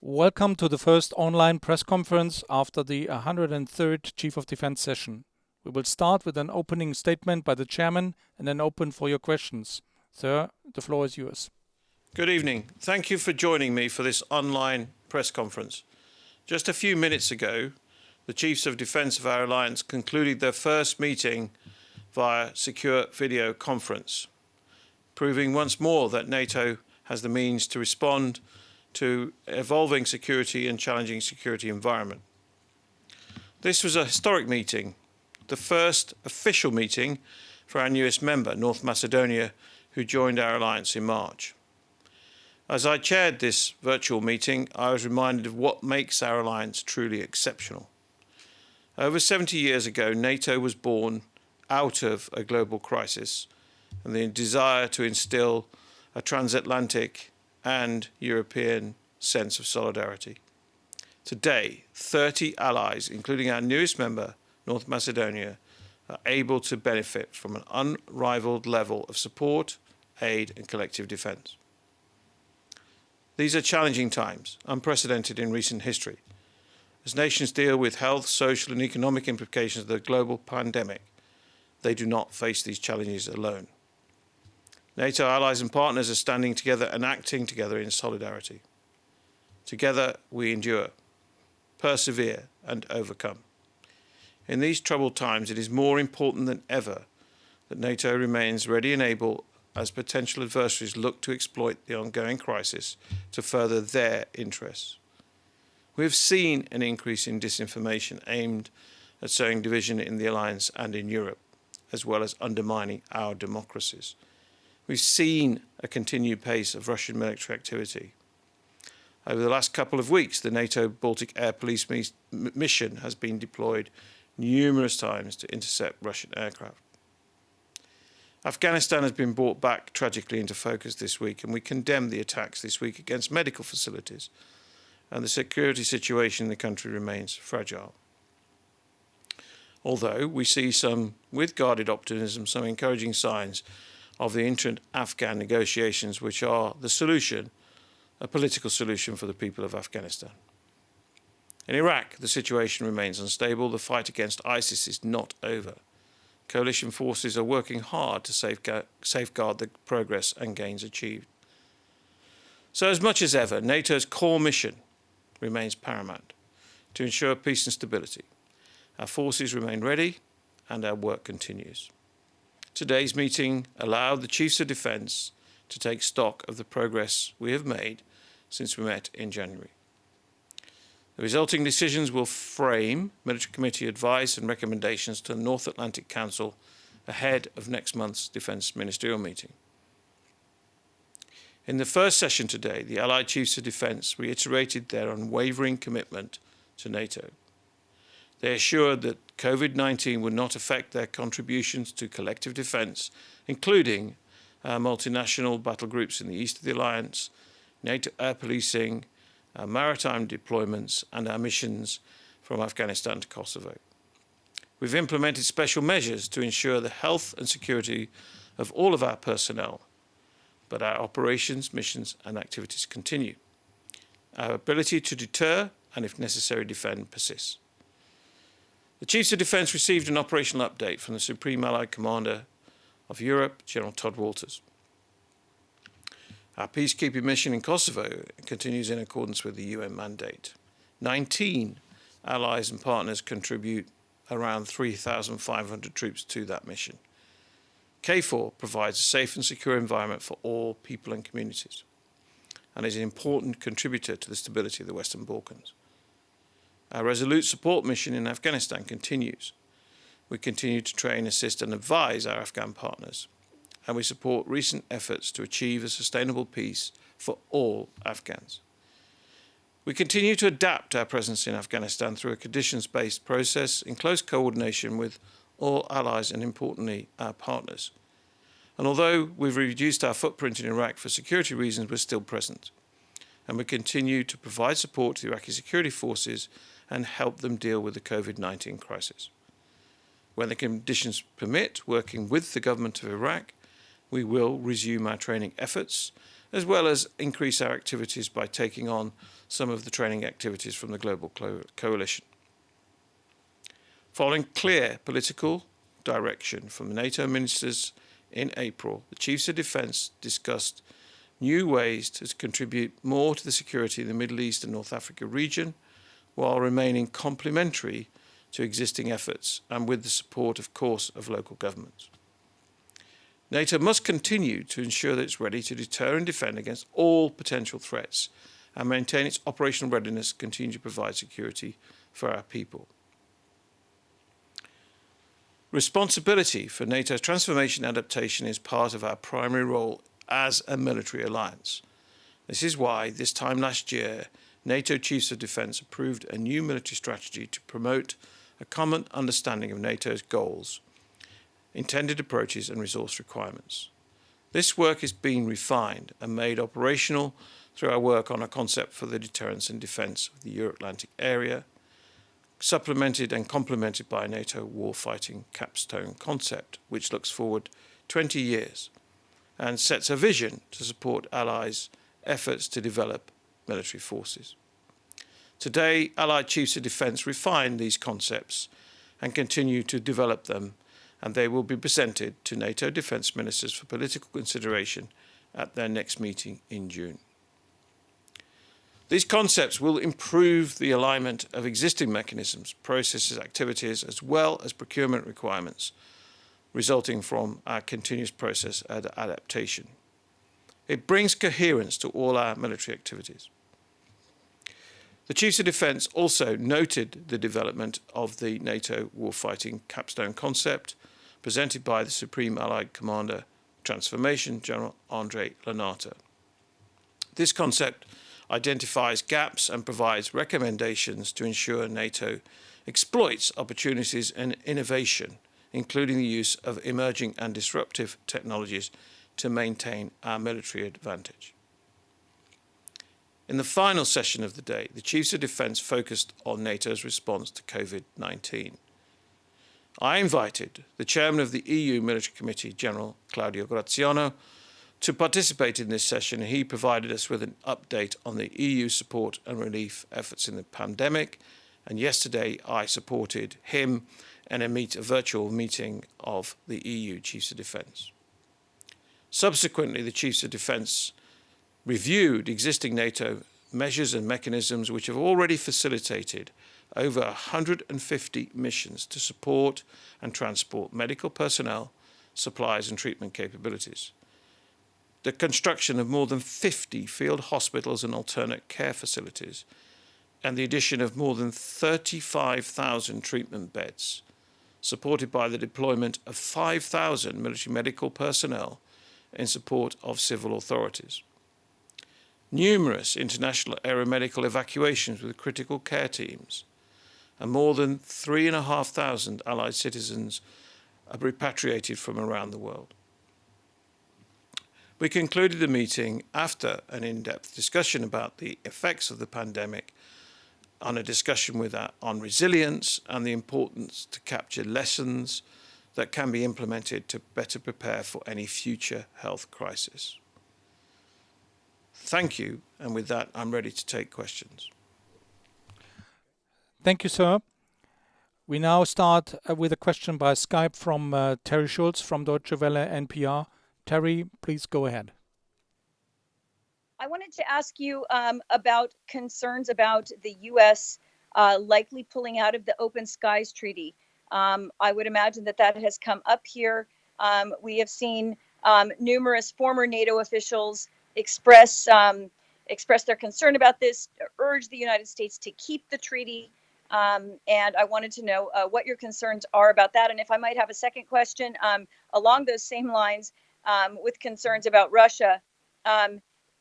Welcome to the first online press conference after the 103rd Chief of Defence session. We will start with an opening statement by the Chairman and then open for your questions. Sir, the floor is yours. Good evening. Thank you for joining me for this online press conference. Just a few minutes ago, the Chiefs of Defence of our alliance concluded their first meeting via secure video conference, proving once more that NATO has the means to respond to evolving security and challenging security environment. This was a historic meeting, the first official meeting for our newest member, North Macedonia, who joined our alliance in March. As I chaired this virtual meeting, I was reminded of what makes our alliance truly exceptional. Over 70 years ago, NATO was born out of a global crisis and the desire to instill a transatlantic and European sense of solidarity. Today, 30 allies, including our newest member, North Macedonia, are able to benefit from an unrivaled level of support, aid and collective defence. These are challenging times, unprecedented in recent history. As nations deal with health, social and economic implications of the global pandemic, they do not face these challenges alone. NATO allies and partners are standing together and acting together in solidarity. Together we endure, persevere and overcome. In these troubled times, it is more important than ever that NATO remains ready and able as potential adversaries look to exploit the ongoing crisis to further their interests. We have seen an increase in disinformation aimed at sowing division in the alliance and in Europe, as well as undermining our democracies. We've seen a continued pace of Russian military activity. Over the last couple of weeks, the NATO Baltic Air Police mission has been deployed numerous times to intercept Russian aircraft. Afghanistan has been brought back tragically into focus this week, and we condemn the attacks this week against medical facilities, and the security situation in the country remains fragile. Although we see with guarded optimism, some encouraging signs of the inter-Afghan negotiations, which are the solution, a political solution for the people of Afghanistan. In Iraq, the situation remains unstable. The fight against ISIS is not over. Coalition forces are working hard to safeguard the progress and gains achieved. So as much as ever, NATO's core mission remains paramount to ensure peace and stability. Our forces remain ready and our work continues. Today's meeting allowed the Chiefs of Defence to take stock of the progress we have made since we met in January. The resulting decisions will frame Military Committee advice and recommendations to the North Atlantic Council ahead of next month's Defence Ministerial meeting. In the first session today, the Allied Chiefs of Defence reiterated their unwavering commitment to NATO. They assured that COVID-19 would not affect their contributions to collective defence, including our multinational battle groups in the east of the alliance, NATO air policing, our maritime deployments and our missions from Afghanistan to Kosovo. We've implemented special measures to ensure the health and security of all of our personnel, but our operations, missions and activities continue. Our ability to deter and, if necessary, defend persists. The Chiefs of Defence received an operational update from the Supreme Allied Commander of Europe, General Todd Walters. Our peacekeeping mission in Kosovo continues in accordance with the UN mandate. 19 allies and partners contribute around 3,500 troops to that mission. KFOR provides a safe and secure environment for all people and communities and is an important contributor to the stability of the Western Balkans. Our resolute support mission in Afghanistan continues. We continue to train, assist and advise our Afghan partners, and we support recent efforts to achieve a sustainable peace for all Afghans. We continue to adapt our presence in Afghanistan through a conditions-based process in close coordination with all allies and, importantly, our partners. And although we've reduced our footprint in Iraq for security reasons, we're still present. And we continue to provide support to the Iraqi security forces and help them deal with the COVID-19 crisis. When the conditions permit, working with the government of Iraq, we will resume our training efforts as well as increase our activities by taking on some of the training activities from the global coalition. Following clear political direction from the NATO ministers in April, the Chiefs of Defence discussed new ways to contribute more to the security in the Middle East and North Africa region, while remaining complementary to existing efforts and with the support, of course, of local governments. NATO must continue to ensure that it's ready to deter and defend against all potential threats and maintain its operational readiness to continue to provide security for our people. Responsibility for NATO's transformation and adaptation is part of our primary role as a military alliance. This is why, this time last year, NATO Chiefs of Defence approved a new military strategy to promote a common understanding of NATO's goals, intended approaches and resource requirements. This work is being refined and made operational through our work on a concept for the deterrence and defence of the Euro-Atlantic area, supplemented and complemented by a NATO warfighting capstone concept, which looks forward 20 years and sets a vision to support Allies' efforts to develop military forces. Today, Allied Chiefs of Defence refine these concepts and continue to develop them, and they will be presented to NATO defence ministers for political consideration at their next meeting in June. These concepts will improve the alignment of existing mechanisms, processes, activities, as well as procurement requirements, resulting from our continuous process of adaptation. It brings coherence to all our military activities. The Chiefs of Defence also noted the development of the NATO warfighting capstone concept presented by the Supreme Allied Commander Transformation, General André Lanata. This concept identifies gaps and provides recommendations to ensure NATO exploits opportunities and innovation, including the use of emerging and disruptive technologies to maintain our military advantage. In the final session of the day, the Chiefs of Defence focused on NATO's response to COVID-19. I invited the Chairman of the EU Military Committee, General Claudio Graziano, to participate in this session, and he provided us with an update on the EU support and relief efforts in the pandemic. And yesterday I supported him in a virtual meeting of the EU Chiefs of Defence. Subsequently, the Chiefs of Defence reviewed existing NATO measures and mechanisms which have already facilitated over 150 missions to support and transport medical personnel, supplies and treatment capabilities, the construction of more than 50 field hospitals and alternate care facilities, and the addition of more than 35,000 treatment beds, supported by the deployment of 5,000 military medical personnel in support of civil authorities. Numerous international aeromedical evacuations with critical care teams, and more than 3,500 Allied citizens are repatriated from around the world. We concluded the meeting after an in-depth discussion about the effects of the pandemic, on a discussion on resilience and the importance to capture lessons that can be implemented to better prepare for any future health crisis. Thank you, and with that, I'm ready to take questions. Thank you, sir. We now start with a question by Skype from Terry Schulz from Deutsche Welle NPR. Terry, please go ahead. I wanted to ask you about concerns about the U.S. Likely pulling out of the Open Skies Treaty. I would imagine that has come up here. We have seen numerous former NATO officials express their concern about this, urge the United States to keep the treaty. And I wanted to know what your concerns are about that. And if I might have a second question along those same lines with concerns about Russia.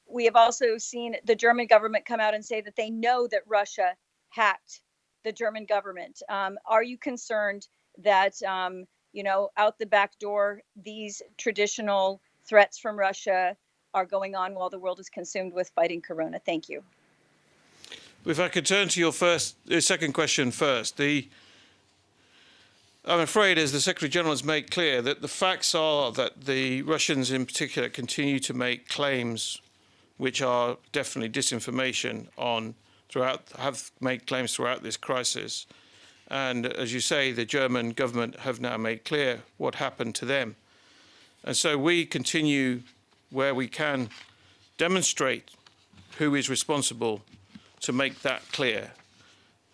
We have also seen the German government come out and say that they know that Russia hacked the German government. Are you concerned that, out the back door, these traditional threats from Russia are going on while the world is consumed with fighting Corona? Thank you. If I could turn to your second question first. I'm afraid, as the Secretary General has made clear, that the facts are that the Russians in particular continue to make claims which are definitely disinformation have made claims throughout this crisis. And as you say, the German government have now made clear what happened to them. And so we continue where we can demonstrate who is responsible to make that clear.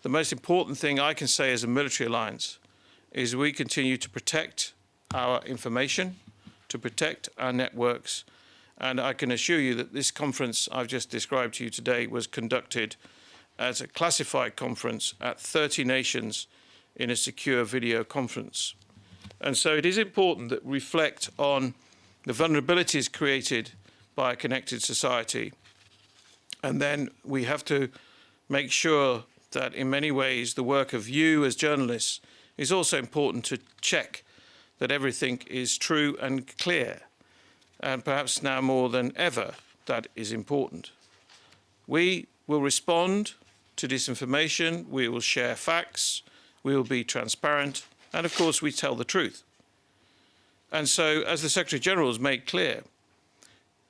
The most important thing I can say as a military alliance is we continue to protect our information, to protect our networks. And I can assure you that this conference I've just described to you today was conducted as a classified conference at 30 nations in a secure video conference. And so it is important that we reflect on the vulnerabilities created by a connected society. And then we have to make sure that in many ways the work of you as journalists is also important to check that everything is true and clear. And perhaps now more than ever, that is important. We will respond to disinformation, we will share facts, we will be transparent, and of course we tell the truth. And so, as the Secretary General has made clear,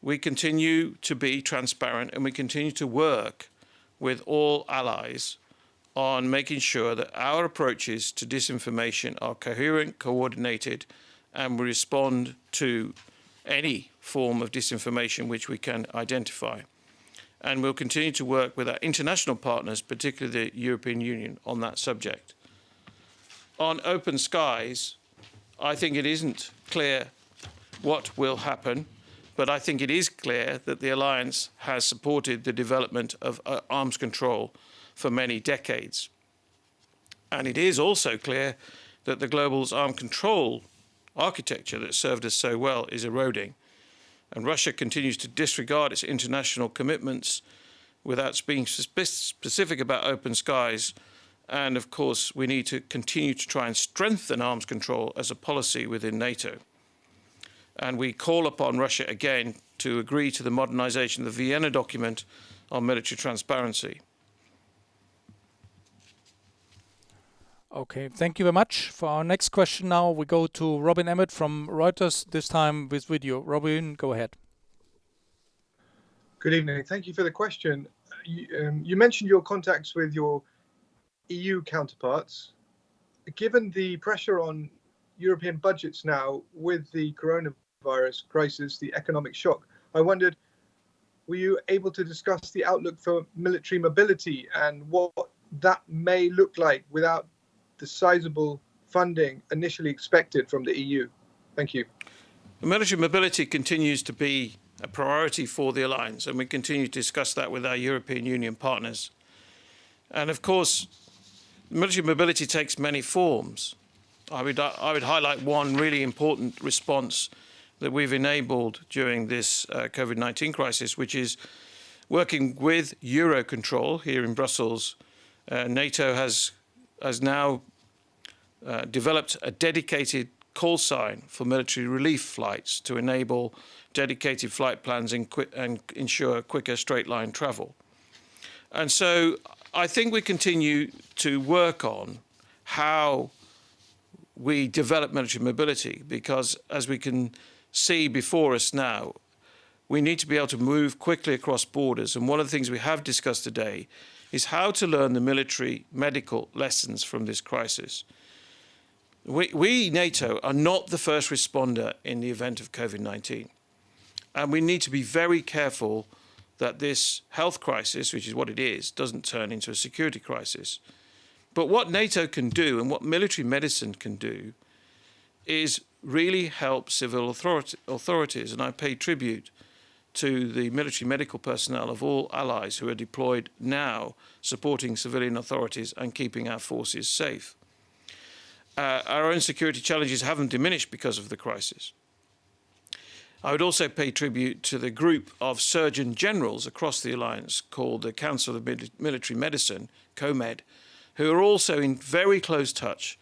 we continue to be transparent and we continue to work with all allies on making sure that our approaches to disinformation are coherent, coordinated, and we respond to any form of disinformation which we can identify. And we'll continue to work with our international partners, particularly the European Union, on that subject. On open skies, I think it isn't clear what will happen, but I think it is clear that the alliance has supported the development of arms control for many decades. And it is also clear that the global arms control architecture that served us so well is eroding. And Russia continues to disregard its international commitments without being specific about open skies. And of course, we need to continue to try and strengthen arms control as a policy within NATO. And we call upon Russia again to agree to the modernization of the Vienna document on military transparency. Okay, thank you very much. For our next question now, we go to Robin Emmett from Reuters, this time with video. Robin, go ahead. Good evening. Thank you for the question. You mentioned your contacts with your EU counterparts. Given the pressure on European budgets now with the coronavirus crisis, the economic shock, I wondered, were you able to discuss the outlook for military mobility and what that may look like without the sizable funding initially expected from the EU? Thank you. Military mobility continues to be a priority for the alliance, and we continue to discuss that with our European Union partners. And of course, military mobility takes many forms. I would highlight one really important response that we've enabled during this COVID-19 crisis, which is working with Eurocontrol here in Brussels. NATO has now developed a dedicated call sign for military relief flights to enable dedicated flight plans and ensure quicker straight line travel. And so I think we continue to work on how we develop military mobility, because as we can see before us now, we need to be able to move quickly across borders. And one of the things we have discussed today is how to learn the military medical lessons from this crisis. We, NATO, are not the first responder in the event of COVID-19. And we need to be very careful that this health crisis, which is what it is, doesn't turn into a security crisis. But what NATO can do and what military medicine can do is really help civil authorities. And I pay tribute to the military medical personnel of all allies who are deployed now, supporting civilian authorities and keeping our forces safe. Our own security challenges haven't diminished because of the crisis. I would also pay tribute to the group of surgeon generals across the alliance called the Council of Military Medicine, COMED, who are also in very close touch,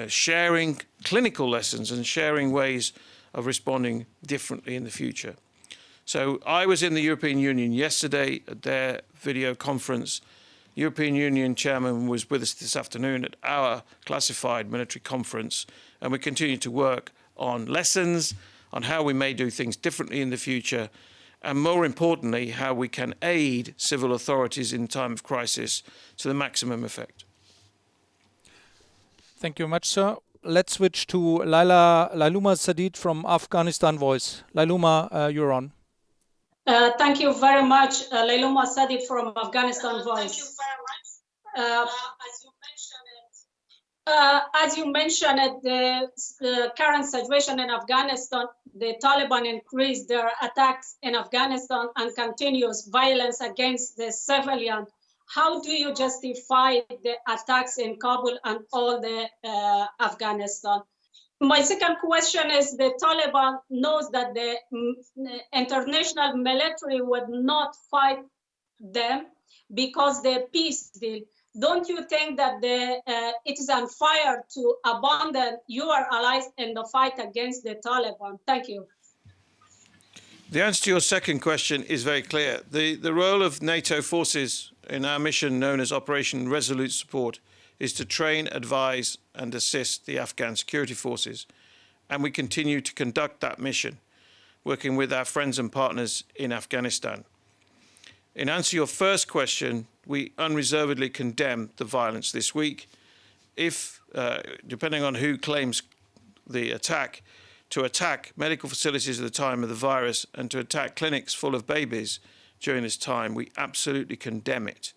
sharing clinical lessons and sharing ways of responding differently in the future. So I was in the European Union yesterday at their video conference. European Union chairman was with us this afternoon at our classified military conference, and we continue to work on lessons, on how we may do things differently in the future, and more importantly, how we can aid civil authorities in time of crisis to the maximum effect. Thank you very much, sir. Let's switch to Lailuma Sadid from Afghanistan Voice. Lailuma, you're on. Thank you very much, Lailuma Sadid from Afghanistan Voice. As you mentioned, the current situation in Afghanistan, the Taliban increased their attacks in Afghanistan and continuous violence against the civilian. How do you justify the attacks in Kabul and all the Afghanistan? My second question is, the Taliban knows that the international military would not fight them because the peace deal. Don't you think that it is unfair to abandon your allies in the fight against the Taliban? Thank you. The answer to your second question is very clear. The role of NATO forces in our mission known as Operation Resolute Support is to train, advise and assist the Afghan security forces. And we continue to conduct that mission, working with our friends and partners in Afghanistan. In answer to your first question, we unreservedly condemn the violence this week. If, depending on who claims the attack, to attack medical facilities at the time of the virus and to attack clinics full of babies during this time, we absolutely condemn it.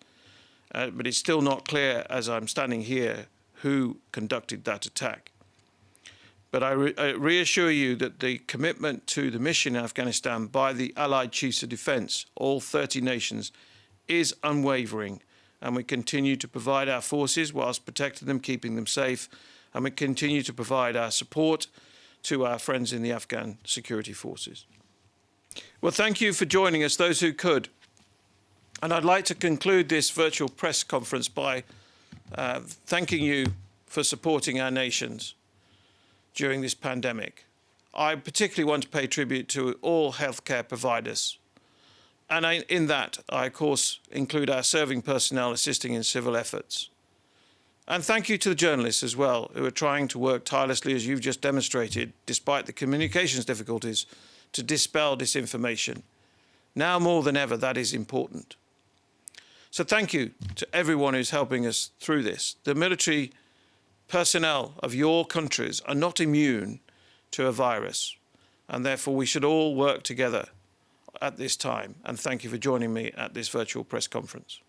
But it's still not clear, as I'm standing here, who conducted that attack. But I reassure you that the commitment to the mission in Afghanistan by the Allied Chiefs of Defence, all 30 nations, is unwavering, and we continue to provide our forces whilst protecting them, keeping them safe, and we continue to provide our support to our friends in the Afghan security forces. Well, thank you for joining us, those who could. And I'd like to conclude this virtual press conference by thanking you for supporting our nations during this pandemic. I particularly want to pay tribute to all healthcare providers. And in that, I, of course, include our serving personnel assisting in civil efforts. And thank you to the journalists as well, who are trying to work tirelessly, as you've just demonstrated, despite the communications difficulties, to dispel disinformation. Now more than ever, that is important. So thank you to everyone who's helping us through this. The military personnel of your countries are not immune to a virus, and therefore we should all work together at this time. And thank you for joining me at this virtual press conference.